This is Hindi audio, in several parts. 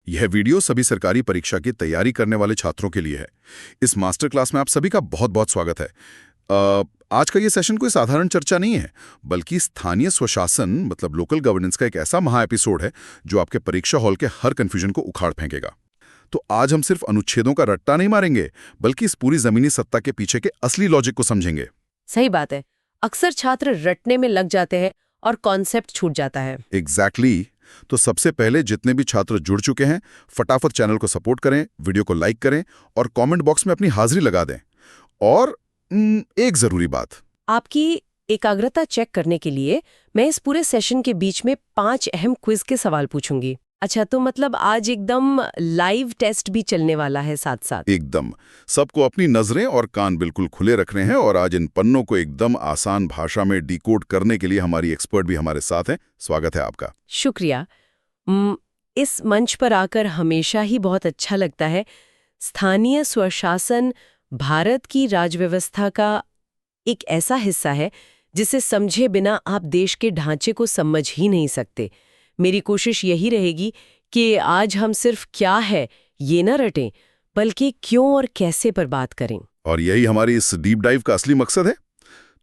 यह वीडियो सभी सरकारी परीक्षा की तैयारी करने वाले छात्रों के लिए है। इस मास्टर क्लास में आप सभी का बहुत बहुत स्वागत है। आज का ये सेशन कोई साधारण चर्चा नहीं है, बल्कि स्थानीय स्वशासन मतलब लोकल गवर्नेंस का एक ऐसा महा एपिसोड है जो आपके परीक्षा हॉल के हर कंफ्यूजन को उखाड़ फेंकेगा। तो आज हम सिर्फ अनुच्छेदों का रट्टा नहीं मारेंगे, बल्कि इस पूरी जमीनी सत्ता के पीछे के असली लॉजिक को समझेंगे। सही बात है। अक्सर छात्र रटने में लग जाते हैं और कॉन्सेप्ट छूट जाता है। एग्जैक्टली। तो सबसे पहले जितने भी छात्र जुड़ चुके हैं, फटाफट चैनल को सपोर्ट करें, वीडियो को लाइक करें और कमेंट बॉक्स में अपनी हाजिरी लगा दें। और एक जरूरी बात, आपकी एकाग्रता चेक करने के लिए मैं इस पूरे सेशन के बीच में 5 अहम क्विज के सवाल पूछूंगी। अच्छा, तो मतलब आज एकदम लाइव टेस्ट भी चलने वाला है साथ साथ। एकदम। सबको अपनी नजरें और कान बिल्कुल खुले रखने हैं और आज इन पन्नों को एकदम आसान भाषा में डिकोड करने के लिए हमारी एक्सपर्ट भी हमारे साथ हैं। स्वागत है आपका। शुक्रिया। इस मंच पर आकर हमेशा ही बहुत अच्छा लगता है। स्थानीय स्वशासन भारत की राजव्यवस्था का एक ऐसा हिस्सा है जिसे समझे बिना आप देश के ढांचे को समझ ही नहीं सकते। मेरी कोशिश यही रहेगी कि आज हम सिर्फ क्या है ये न रटें, बल्कि क्यों और कैसे पर बात करें। और यही हमारी इस डीप डाइव का असली मकसद है।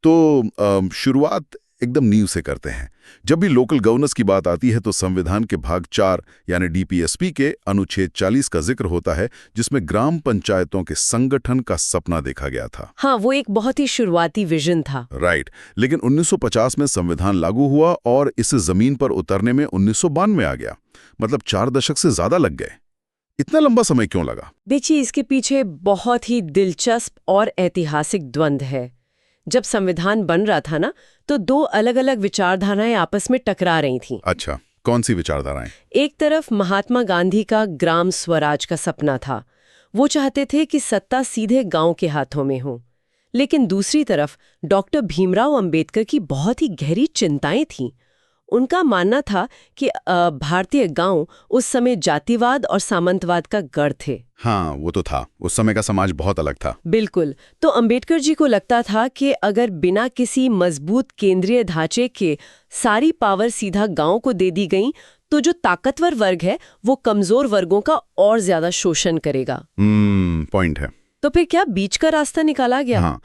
तो शुरुआत एकदम नींव से करते हैं। जब भी लोकल गवर्नेंस की बात आती है तो संविधान के भाग 4 यानी डीपीएसपी के अनुच्छेद 40 का जिक्र होता है, जिसमें ग्राम पंचायतों के संगठन का सपना देखा गया था। हाँ, वो एक बहुत ही शुरुआती विजन था। राइट। लेकिन 1950 में संविधान लागू हुआ और इसे जमीन पर उतरने में 1992 में आ गया। मतलब 4 दशक से ज्यादा लग गए। इतना लंबा समय क्यों लगा? देखिए, इसके पीछे बहुत ही दिलचस्प और ऐतिहासिक द्वंद्व है। जब संविधान बन रहा था ना, तो 2 अलग-अलग विचारधाराएं आपस में टकरा रही थीं। अच्छा, कौन सी विचारधाराएं? एक तरफ महात्मा गांधी का ग्राम स्वराज का सपना था। वो चाहते थे कि सत्ता सीधे गांव के हाथों में हो। लेकिन दूसरी तरफ डॉक्टर भीमराव अंबेडकर की बहुत ही गहरी चिंताएं थीं। उनका मानना था कि भारतीय गांव उस समय जातिवाद और सामंतवाद का गढ़ थे। हाँ, वो तो था। उस समय का समाज बहुत अलग था। बिल्कुल। तो अंबेडकर जी को लगता था कि अगर बिना किसी मजबूत केंद्रीय ढांचे के सारी पावर सीधा गांव को दे दी गई, तो जो ताकतवर वर्ग है वो कमजोर वर्गों का और ज्यादा शोषण करेगा। पॉइंट है। तो फिर क्या बीच का रास्ता निकाला गया? हाँ,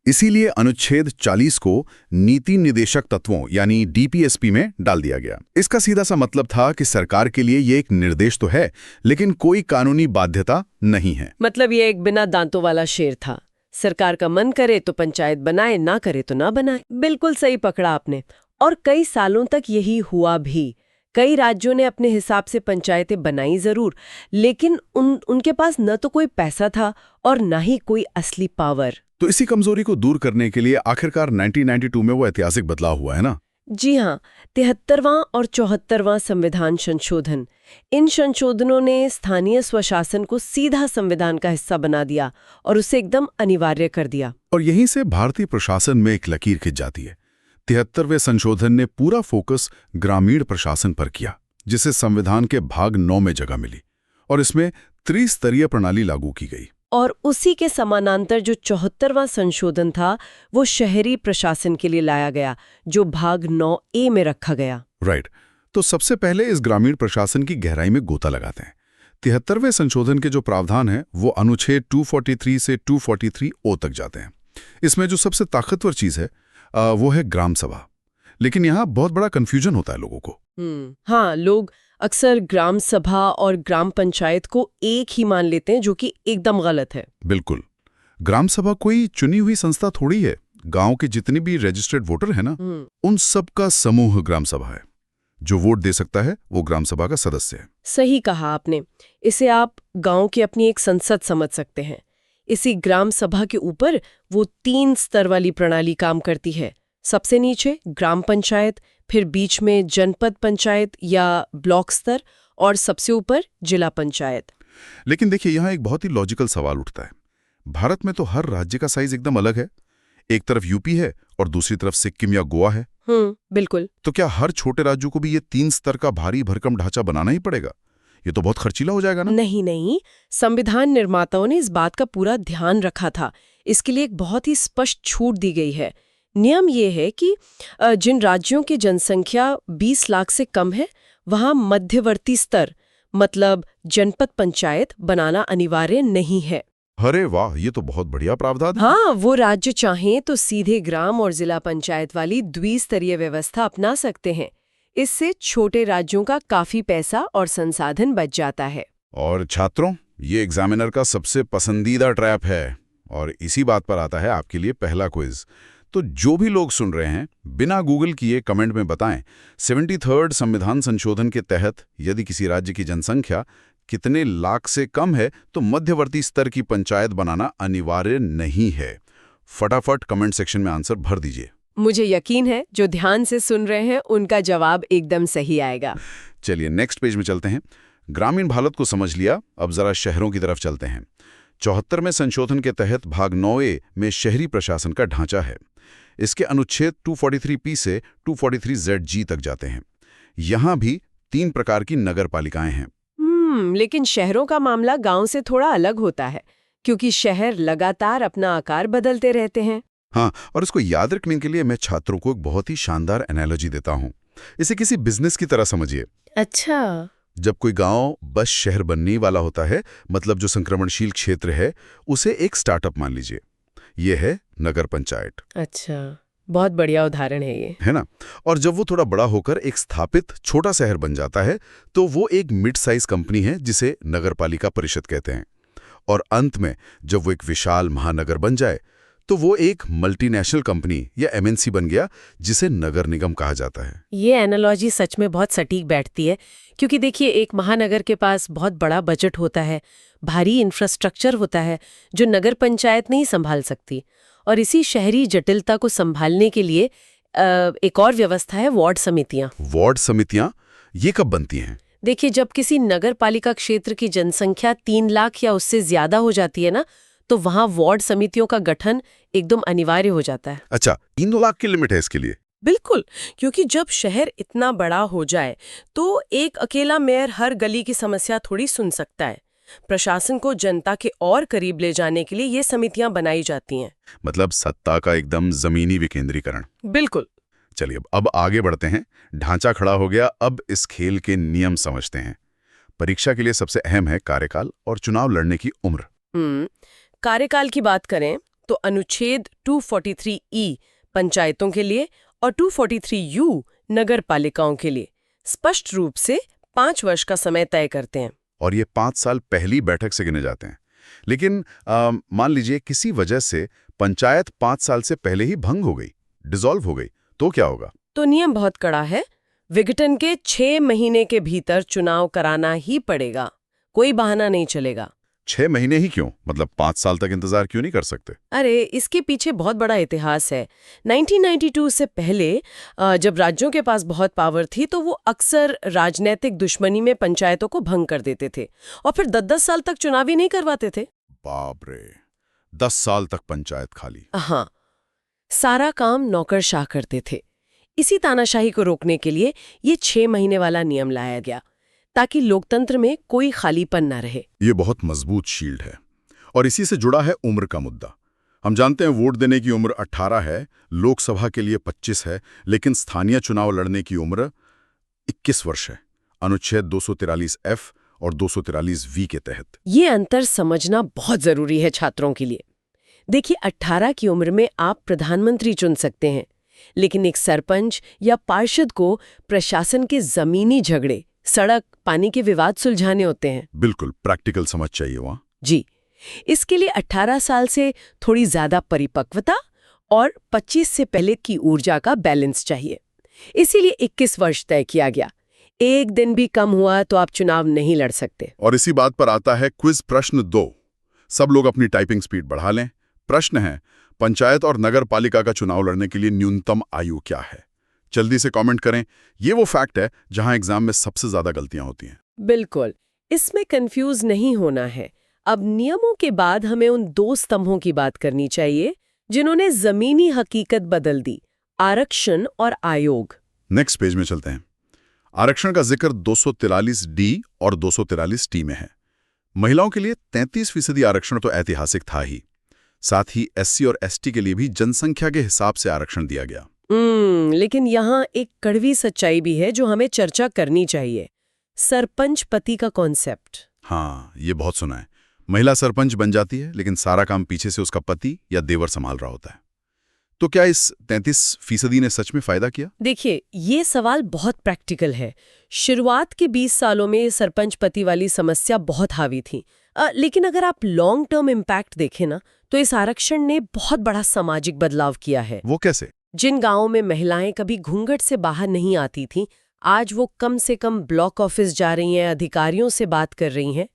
इसीलिए अनुच्छेद 40 को नीति निर्देशक तत्वों यानी डीपीएसपी में डाल दिया गया। इसका सीधा सा मतलब था कि सरकार के लिए ये एक निर्देश तो है, लेकिन कोई कानूनी बाध्यता नहीं है। मतलब ये एक बिना दांतों वाला शेर था। सरकार का मन करे तो पंचायत बनाए, ना करे तो ना बनाए। बिल्कुल सही पकड़ा आपने। और कई सालों तक यही हुआ भी। कई राज्यों ने अपने हिसाब से पंचायतें बनाई जरूर, लेकिन उनके पास न तो कोई पैसा था और न ही कोई असली पावर। तो इसी कमजोरी को दूर करने के लिए आखिरकार 1992 में वो ऐतिहासिक बदलाव हुआ है ना? जी हाँ, 73वां और 74वां संविधान संशोधन। इन संशोधनों ने स्थानीय स्वशासन को सीधा संविधान का हिस्सा बना दिया और उसे एकदम अनिवार्य कर दिया। और यहीं से भारतीय प्रशासन में एक लकीर खिंच जाती है। 73वें संशोधन ने पूरा फोकस ग्रामीण प्रशासन पर किया, जिसे संविधान के भाग 9 में जगह मिली और इसमें त्रिस्तरीय प्रणाली लागू की गई। और उसी के समानांतर जो 74वां संशोधन था वो शहरी प्रशासन के लिए लाया गया, जो भाग 9A में रखा गया। राइट। तो सबसे पहले इस ग्रामीण प्रशासन की गहराई में गोता लगाते हैं। 73वें संशोधन के जो प्रावधान हैं वो अनुच्छेद 243 से 243O तक जाते हैं। इसमें जो सबसे ताकतवर चीज है वो है ग्राम सभा। लेकिन यहाँ बहुत बड़ा कंफ्यूजन होता है लोगों को। हाँ, लोग अक्सर ग्राम सभा और ग्राम पंचायत को एक ही मान लेते हैं, जो कि एकदम गलत है। बिल्कुल। ग्राम सभा कोई चुनी हुई संस्था थोड़ी है। गांव के जितने भी रजिस्टर्ड वोटर है ना, उन सब का समूह ग्राम सभा है। जो वोट दे सकता है वो ग्राम सभा का सदस्य है। सही कहा आपने। इसे आप गांव की अपनी एक संसद समझ सकते हैं। इसी ग्राम सभा के ऊपर वो 3 स्तर वाली प्रणाली काम करती है। सबसे नीचे ग्राम पंचायत, फिर बीच में जनपद पंचायत या ब्लॉक स्तर और सबसे ऊपर जिला पंचायत। लेकिन देखिए, यहाँ एक बहुत ही लॉजिकल सवाल उठता है। भारत में तो हर राज्य का साइज एकदम अलग है। एक तरफ यूपी है और दूसरी तरफ सिक्किम या गोवा है। बिल्कुल। तो क्या हर छोटे राज्यों को भी ये 3 स्तर का भारी भरकम ढांचा बनाना ही पड़ेगा? ये तो बहुत खर्चीला हो जाएगा ना? नहीं, संविधान निर्माताओं ने इस बात का पूरा ध्यान रखा था। इसके लिए एक बहुत ही स्पष्ट छूट दी गई है। नियम ये है कि जिन राज्यों की जनसंख्या 20 लाख से कम है, वहां मध्यवर्ती स्तर मतलब जनपद पंचायत बनाना अनिवार्य नहीं है। अरे वाह, ये तो बहुत बढ़िया प्रावधान है। हाँ, वो राज्य चाहें तो सीधे ग्राम और जिला पंचायत वाली द्विस्तरीय व्यवस्था अपना सकते हैं। इससे छोटे राज्यों का काफी पैसा और संसाधन बच जाता है। और छात्रों, ये एग्जामिनर का सबसे पसंदीदा ट्रैप है। और इसी बात पर आता है आपके लिए पहला क्विज। तो जो भी लोग सुन रहे हैं, बिना गूगल किए कमेंट में बताएं, 73rd संविधान संशोधन के तहत यदि किसी राज्य की जनसंख्या कितने लाख से कम है तो मध्यवर्ती स्तर की पंचायत बनाना अनिवार्य नहीं है। फटाफट कमेंट सेक्शन में आंसर भर दीजिए। मुझे यकीन है जो ध्यान से सुन रहे हैं उनका जवाब एकदम सही आएगा। चलिए नेक्स्ट पेज में चलते हैं। ग्रामीण भारत को समझ लिया, अब जरा शहरों की तरफ चलते हैं। 74वें संशोधन के तहत भाग 9A में शहरी प्रशासन का ढांचा है। इसके अनुच्छेद 243P से 243ZG तक जाते हैं। यहाँ भी 3 प्रकार की नगर पालिकाएं हैं। लेकिन शहरों का मामला गांव से थोड़ा अलग होता है, क्योंकि शहर लगातार अपना आकार बदलते रहते हैं। हाँ, और इसको याद रखने के लिए मैं छात्रों को एक बहुत ही शानदार एनालॉजी देता हूँ। इसे किसी बिजनेस की तरह समझिए। अच्छा। जब कोई गांव बस शहर बनने वाला होता है, मतलब जो संक्रमणशील क्षेत्र है, उसे एक स्टार्टअप मान लीजिए। ये है नगर पंचायत। अच्छा, बहुत बढ़िया उदाहरण है ये, है ना? और जब वो थोड़ा बड़ा होकर एक स्थापित छोटा शहर बन जाता है, तो वो एक मिड साइज कंपनी है जिसे नगरपालिका परिषद कहते हैं। और अंत में जब वो एक विशाल महानगर बन जाए, तो वो एक मल्टीनेशनल कंपनी या MNC बन गया, जिसे नगर निगम कहा जाता है। ये एनालॉजी सच में बहुत सटीक बैठती है, क्योंकि देखिए एक महानगर के पास बहुत बड़ा बजट होता है, भारी इंफ्रास्ट्रक्चर होता है जो नगर पंचायत नहीं संभाल सकती। और इसी शहरी जटिलता को संभालने के लिए एक और व्यवस्था है, वार्ड समितियां। वार्ड समितियां ये कब बनती हैं? देखिए, जब किसी नगर पालिका क्षेत्र की जनसंख्या 3 लाख या उससे ज्यादा हो जाती है ना, तो वहां वार्ड समितियों का गठन एकदम अनिवार्य हो जाता है। अच्छा, 3 लाख की लिमिट है इसके लिए? बिल्कुल, क्योंकि जब शहर इतना बड़ा हो जाए तो एक अकेला मेयर हर गली की समस्या थोड़ी सुन सकता है। प्रशासन को जनता के और करीब ले जाने के लिए ये समितियां बनाई जाती हैं। मतलब सत्ता का एकदम जमीनी विकेंद्रीकरण। बिल्कुल। चलिए अब आगे बढ़ते हैं। ढांचा खड़ा हो गया, अब इस खेल के नियम समझते हैं। परीक्षा के लिए सबसे अहम है कार्यकाल और चुनाव लड़ने की उम्र। कार्यकाल की बात करें तो अनुच्छेद 243E पंचायतों के लिए और 243U नगर पालिकाओं के लिए स्पष्ट रूप से 5 वर्ष का समय तय करते हैं। और ये 5 साल पहली बैठक से गिने जाते हैं। लेकिन मान लीजिए किसी वजह से पंचायत 5 साल से पहले ही भंग हो गई, डिसॉल्व हो गई, तो क्या होगा? तो नियम बहुत कड़ा है। विघटन के 6 महीने के भीतर चुनाव कराना ही पड़ेगा, कोई बहाना नहीं चलेगा। 6 महीने ही क्यों? मतलब 5 साल तक इंतजार क्यों नहीं कर सकते? अरे, इसके पीछे बहुत बड़ा इतिहास है। 1992 से पहले जब राज्यों के पास बहुत पावर थी तो वो अक्सर राजनीतिक दुश्मनी में पंचायतों को भंग कर देते थे और फिर 10-10 साल तक चुनाव ही नहीं करवाते थे। बाप रे, 10 साल तक पंचायत खाली। हाँ, सारा काम नौकरशाह करते थे। इसी तानाशाही को रोकने के लिए ये 6 महीने वाला नियम लाया गया, ताकि लोकतंत्र में कोई खालीपन न रहे। ये बहुत मजबूत शील्ड है। और इसी से जुड़ा है उम्र का मुद्दा। हम जानते हैं वोट देने की उम्र 18 है, लोकसभा के लिए 25 है, लेकिन स्थानीय चुनाव लड़ने की उम्र 21 वर्ष है, अनुच्छेद 243F और 243V के तहत। ये अंतर समझना बहुत जरूरी है छात्रों के लिए। देखिए, 18 की उम्र में आप प्रधानमंत्री चुन सकते हैं, लेकिन एक सरपंच या पार्षद को प्रशासन के जमीनी झगड़े, सड़क, पानी के विवाद सुलझाने होते हैं। बिल्कुल प्रैक्टिकल समझ चाहिए वहाँ। जी, इसके लिए 18 साल से थोड़ी ज्यादा परिपक्वता और 25 से पहले की ऊर्जा का बैलेंस चाहिए। इसीलिए 21 वर्ष तय किया गया। एक दिन भी कम हुआ तो आप चुनाव नहीं लड़ सकते। और इसी बात पर आता है क्विज प्रश्न 2। सब लोग अपनी टाइपिंग स्पीड बढ़ा लें। प्रश्न है, पंचायत और नगर पालिका का चुनाव लड़ने के लिए न्यूनतम आयु क्या है? जल्दी से कमेंट करें। ये वो फैक्ट है जहां एग्जाम में सबसे ज्यादा गलतियां होती हैं। बिल्कुल, इसमें कंफ्यूज नहीं होना है। अब नियमों के बाद हमें उन 2 स्तंभों की बात करनी चाहिए जिन्होंने जमीनी हकीकत बदल दी, आरक्षण और आयोग। नेक्स्ट पेज में चलते हैं। आरक्षण का जिक्र 243D और 243T में है। महिलाओं के लिए 33% आरक्षण तो ऐतिहासिक था ही, साथ ही SC और ST के लिए भी जनसंख्या के हिसाब से आरक्षण दिया गया। लेकिन यहाँ एक कड़वी सच्चाई भी है जो हमें चर्चा करनी चाहिए। सरपंच पति का कॉन्सेप्ट। हाँ, ये बहुत सुना है। महिला सरपंच बन जाती है, लेकिन सारा काम पीछे से उसका पति या देवर संभाल रहा होता है। तो क्या इस 33% ने सच में फायदा किया? देखिए, ये सवाल बहुत प्रैक्टिकल है। शुरुआत के 20 सालों में सरपंच पति वाली समस्या बहुत हावी थी। लेकिन अगर आप लॉन्ग टर्म इम्पैक्ट देखें ना, तो इस आरक्षण ने बहुत बड़ा सामाजिक बदलाव किया है। वो कैसे? जिन गांवों में महिलाएं कभी घूंघट से बाहर नहीं आती थीं, आज वो कम से कम ब्लॉक ऑफिस जा रही हैं, अधिकारियों से बात कर रही हैं।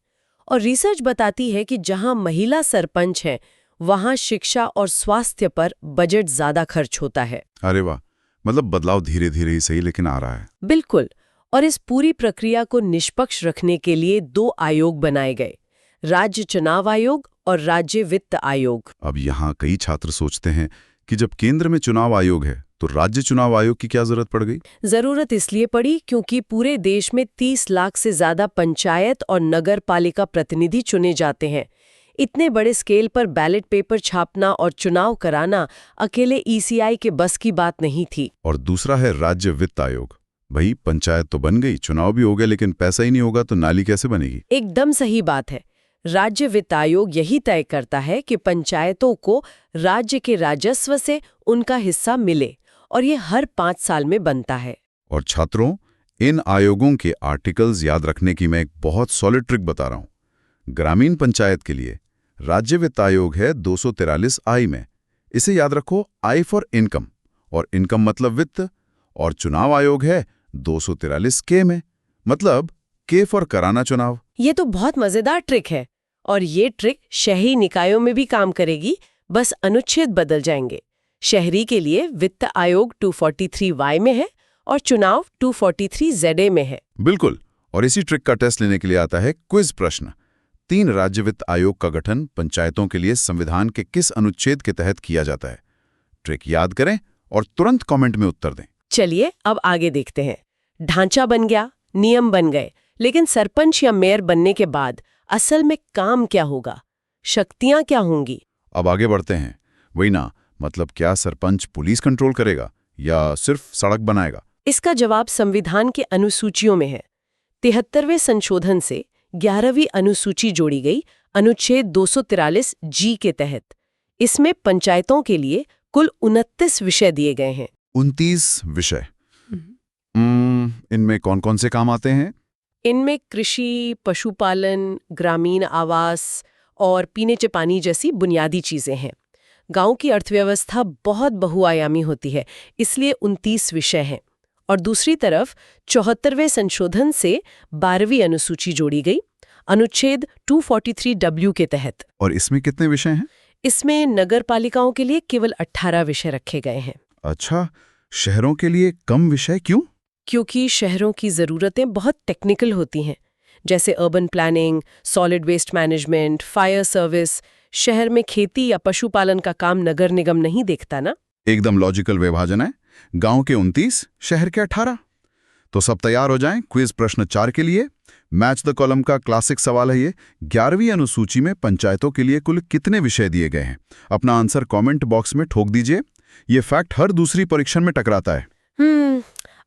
और रिसर्च बताती है कि जहां महिला सरपंच है, वहां शिक्षा और स्वास्थ्य पर बजट ज्यादा खर्च होता है। अरे वाह, मतलब बदलाव धीरे धीरे ही सही लेकिन आ रहा है। बिल्कुल। और इस पूरी प्रक्रिया को निष्पक्ष रखने के लिए 2 आयोग बनाए गए, राज्य चुनाव आयोग और राज्य वित्त आयोग। अब यहाँ कई छात्र सोचते हैं कि जब केंद्र में चुनाव आयोग है तो राज्य चुनाव आयोग की क्या जरूरत पड़ गई? जरूरत इसलिए पड़ी क्योंकि पूरे देश में 30 लाख से ज्यादा पंचायत और नगर पालिका प्रतिनिधि चुने जाते हैं। इतने बड़े स्केल पर बैलेट पेपर छापना और चुनाव कराना अकेले ईसीआई के बस की बात नहीं थी। और दूसरा है राज्य वित्त आयोग। भाई, पंचायत तो बन गई, चुनाव भी हो गया, लेकिन पैसा ही नहीं होगा तो नाली कैसे बनेगी? एकदम सही बात है। राज्य वित्त आयोग यही तय करता है कि पंचायतों को राज्य के राजस्व से उनका हिस्सा मिले, और ये हर 5 साल में बनता है। और छात्रों, इन आयोगों के आर्टिकल्स याद रखने की मैं एक बहुत सॉलिड ट्रिक बता रहा हूं। ग्रामीण पंचायत के लिए राज्य वित्त आयोग है 243 आई में। इसे याद रखो, आई फॉर इनकम, और इनकम मतलब वित्त। और चुनाव आयोग है 243 के में, मतलब के फॉर कराना चुनाव। ये तो बहुत मजेदार ट्रिक है, और ये ट्रिक शहरी निकायों में भी काम करेगी, बस अनुच्छेद बदल जाएंगे। शहरी के लिए वित्त आयोग 243Y में है और चुनाव 243ZA में है। बिल्कुल। और इसी ट्रिक का टेस्ट लेने के लिए आता है क्विज प्रश्न। 3 राज्य वित्त आयोग का गठन पंचायतों के लिए संविधान के किस अनुच्छेद के तहत किया जाता है? ट्रिक याद करें और तुरंत कमेंट में उत्तर दें। चलिए अब आगे देखते हैं। ढांचा बन गया, नियम बन गए, लेकिन सरपंच या मेयर बनने के बाद असल में काम क्या होगा? शक्तियां क्या होंगी? अब आगे बढ़ते हैं। वही ना, मतलब क्या सरपंच पुलिस कंट्रोल करेगा या सिर्फ सड़क बनाएगा? इसका जवाब संविधान के अनुसूचियों में है। 73वें संशोधन से 11वीं अनुसूची जोड़ी गई, अनुच्छेद 243G के तहत। इसमें पंचायतों के लिए कुल 29 विषय दिए गए हैं। 29 विषय। इनमें कौन कौन से काम आते हैं? इनमें कृषि, पशुपालन, ग्रामीण आवास और पीने के पानी जैसी बुनियादी चीजें हैं। गांव की अर्थव्यवस्था बहुत बहुआयामी होती है, इसलिए 29 विषय हैं। और दूसरी तरफ 74वें संशोधन से 12वीं अनुसूची जोड़ी गई, अनुच्छेद 243W के तहत। और इसमें कितने विषय हैं? इसमें नगर पालिकाओं के लिए केवल 18 विषय रखे गए हैं। अच्छा, शहरों के लिए कम विषय क्यों? क्योंकि शहरों की ज़रूरतें बहुत टेक्निकल होती हैं, जैसे urban planning, solid waste management, fire service. शहर में खेती या पशुपालन का काम नगर निगम नहीं देखता ना। एकदम लॉजिकल विभाजन है। गांव के 29, शहर के 18। तो सब तैयार हो जाएं क्विज प्रश्न 4 के लिए। मैच द कॉलम का क्लासिक सवाल है ये, 11वीं अनुसूची में पंचायतों के लिए कुल कितने विषय दिए गए हैं? अपना आंसर कमेंट बॉक्स में ठोक दीजिए। ये फैक्ट हर दूसरी परीक्षण में टकराता है।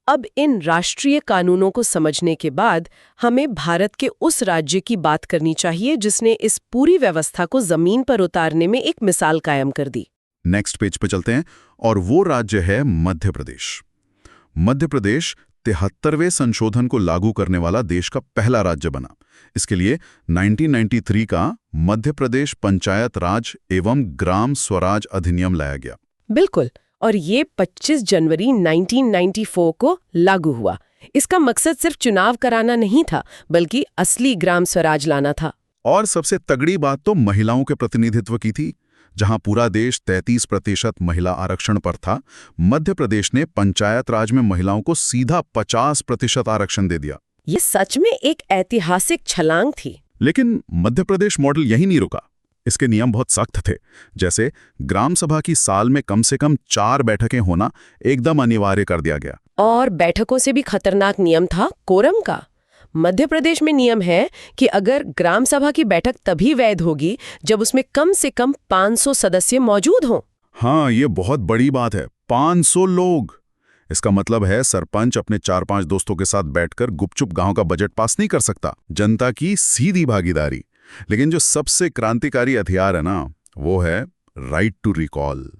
अब इन राष्ट्रीय कानूनों को समझने के बाद हमें भारत के उस राज्य की बात करनी चाहिए जिसने इस पूरी व्यवस्था को जमीन पर उतारने में एक मिसाल कायम कर दी। नेक्स्ट पेज पे चलते हैं, और वो राज्य है मध्य प्रदेश। मध्य प्रदेश 73वें संशोधन को लागू करने वाला देश का पहला राज्य बना। इसके लिए 1993 का मध्य प्रदेश पंचायत राज एवं ग्राम स्वराज अधिनियम लाया गया। बिल्कुल, और ये 25 जनवरी 1994 को लागू हुआ। इसका मकसद सिर्फ चुनाव कराना नहीं था, बल्कि असली ग्राम स्वराज लाना था। और सबसे तगड़ी बात तो महिलाओं के प्रतिनिधित्व की थी। जहां पूरा देश 33% महिला आरक्षण पर था, मध्य प्रदेश ने पंचायत राज में महिलाओं को सीधा 50% आरक्षण दे दिया। ये सच में एक ऐतिहासिक छलांग थी। लेकिन मध्य प्रदेश मॉडल यही नहीं रुका। इसके नियम बहुत सख्त थे। जैसे ग्राम सभा की साल में कम से कम 4 बैठकें होना एकदम अनिवार्य कर दिया गया। और बैठकों से भी खतरनाक नियम था कोरम का। मध्य प्रदेश में नियम है कि अगर ग्राम सभा की बैठक तभी वैध होगी जब उसमें कम से कम 500 सदस्य मौजूद हों। हाँ, ये बहुत बड़ी बात है। 500 लोग। इसका मतलब है सरपंच अपने 4-5 दोस्तों के साथ बैठकर गुपचुप गांव का बजट पास नहीं कर सकता। जनता की सीधी भागीदारी। लेकिन जो सबसे क्रांतिकारी हथियार है ना, वो है right to recall.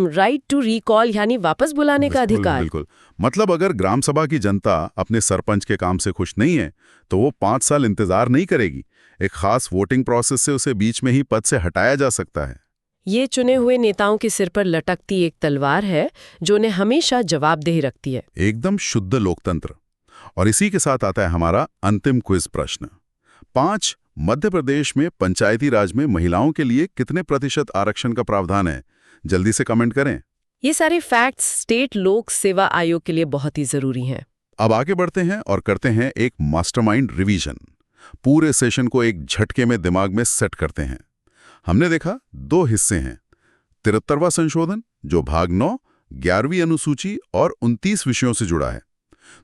Right to recall यानी वापस बुलाने का बिल्कुल, अधिकार। बिल्कुल। मतलब अगर ग्राम सभा की जनता अपने सरपंच के काम से खुश नहीं है, तो वो 5 साल इंतजार नहीं करेगी। एक खास वोटिंग प्रोसेस से उसे बीच में ही पद से हटाया जा सकता है। ये चुने हुए नेताओं के सिर पर लटकती एक तलवार है जो उन्हें हमेशा जवाबदेही रखती है। एकदम शुद्ध लोकतंत्र। और इसी के साथ आता है हमारा अंतिम क्विज प्रश्न। 5 मध्य प्रदेश में पंचायती राज में महिलाओं के लिए कितने प्रतिशत आरक्षण का प्रावधान है? जल्दी से कमेंट करें। ये सारे फैक्ट्स स्टेट लोक सेवा आयोग के लिए बहुत ही जरूरी हैं। अब आगे बढ़ते हैं और करते हैं एक मास्टरमाइंड रिवीजन। पूरे सेशन को एक झटके में दिमाग में सेट करते हैं। हमने देखा 2 हिस्से हैं। 73वां संशोधन जो भाग 9, 11वीं अनुसूची और 29 विषयों से जुड़ा है।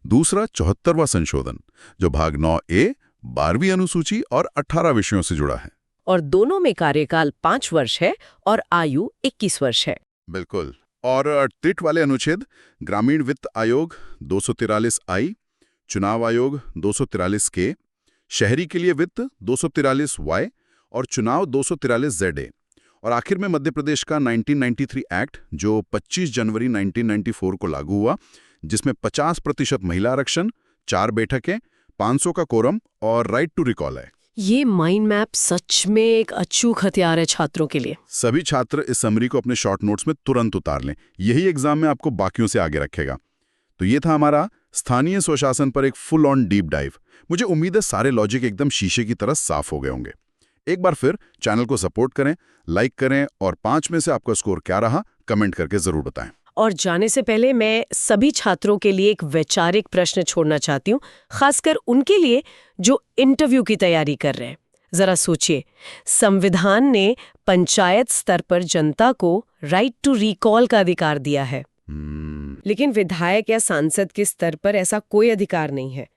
दूसरा 74वां संशोधन जो भाग 9A, 12वीं अनुसूची और 18 विषयों से जुड़ा है। और दोनों में कार्यकाल 5 वर्ष है और आयु 21 वर्ष है। बिल्कुल। और टिट वाले अनुच्छेद ग्रामीण वित्त आयोग 243I, चुनाव आयोग 243K, शहरी के लिए वित्त 243Y और चुनाव 243ZA। और आखिर में मध्य प्रदेश का 1993 एक्ट जो 25 जनवरी 1994 को लागू हुआ, जिसमें 50% महिला आरक्षण, 4 बैठकें, 500 का कोरम और राइट टू रिकॉल है। ये माइंड मैप सच में एक अचूक हथियार है छात्रों के लिए। सभी छात्र इस समरी को अपने शॉर्ट नोट्स में तुरंत उतार लें। यही एग्जाम में आपको बाकियों से आगे रखेगा। तो ये था हमारा स्थानीय स्वशासन पर एक फुल ऑन डीप डाइव। मुझे उम्मीद है सारे लॉजिक एकदम शीशे की तरह साफ हो गए होंगे। एक बार फिर चैनल को सपोर्ट करें, लाइक करें और 5 में से आपका स्कोर क्या रहा कमेंट करके जरूर बताएं। और जाने से पहले मैं सभी छात्रों के लिए एक वैचारिक प्रश्न छोड़ना चाहती हूँ, खासकर उनके लिए जो इंटरव्यू की तैयारी कर रहे हैं। जरा सोचिए, संविधान ने पंचायत स्तर पर जनता को राइट टू रिकॉल का अधिकार दिया है, लेकिन विधायक या सांसद के स्तर पर ऐसा कोई अधिकार नहीं है।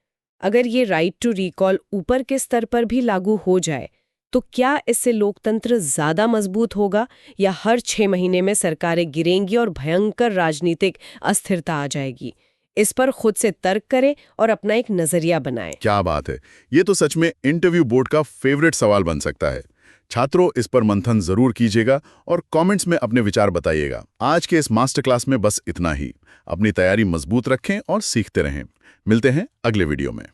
अगर ये राइट टू रिकॉल ऊपर के स्तर पर भी लागू हो जाए तो क्या इससे लोकतंत्र ज्यादा मजबूत होगा या हर 6 महीने में सरकारें गिरेंगी और भयंकर राजनीतिक अस्थिरता आ जाएगी? इस पर खुद से तर्क करें और अपना एक नजरिया बनाएं। क्या बात है, ये तो सच में इंटरव्यू बोर्ड का फेवरेट सवाल बन सकता है। छात्रों, इस पर मंथन जरूर कीजिएगा और कमेंट्स में अपने विचार बताइएगा। आज के इस मास्टर क्लास में बस इतना ही। अपनी तैयारी मजबूत रखें और सीखते रहें। मिलते हैं अगले वीडियो में।